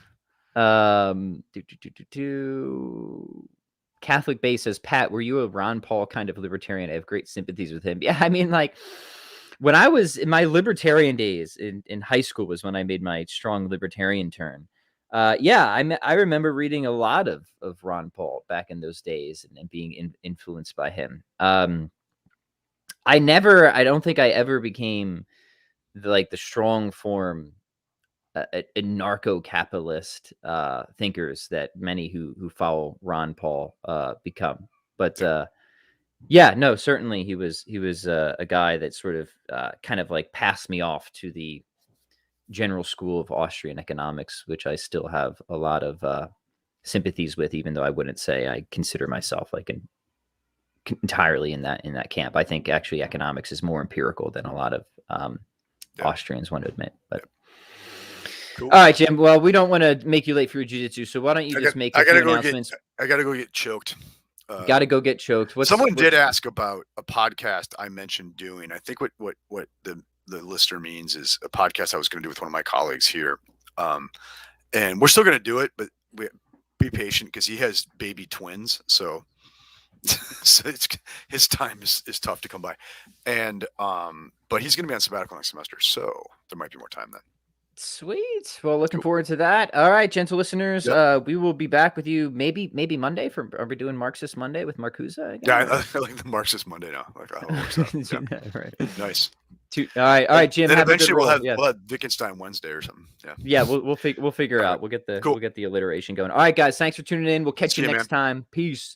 Catholic Bay says, Pat, were you a Ron Paul kind of libertarian? I have great sympathies with him. Yeah, I mean, like, when I was in my libertarian days in high school was when I made my strong libertarian turn. I remember reading a lot of Ron Paul back in those days and being influenced by him. I don't think I ever became the strong form a narco-capitalist thinkers that many who follow Ron Paul become. But certainly he was a guy that sort of kind of like passed me off to the General School of Austrian Economics, which I still have a lot of sympathies with, even though I wouldn't say I consider myself like entirely in that camp. I think actually economics is more empirical than a lot of Austrians want to admit. But cool. All right, Jim. Well, we don't want to make you late for your jiu-jitsu, so why don't you just make a few announcements? I gotta go get choked. Got to go get choked. Someone did ask about a podcast I mentioned doing. I think what the listener means is a podcast I was going to do with one of my colleagues here. And we're still going to do it, but be patient because he has baby twins. So his time is tough to come by. And, but he's going to be on sabbatical next semester. So there might be more time then. Sweet. Well, looking forward to that. All right, gentle listeners, we will be back with you maybe Monday. Are we doing Marxist Monday with Marcuse again? Yeah, I like the Marxist Monday now. Like, right. Nice. All right, Jim. Then eventually we'll have Wittgenstein Wednesday or something. Yeah. We'll figure out. We'll get the alliteration going. All right, guys. Thanks for tuning in. We'll catch you next time. Peace.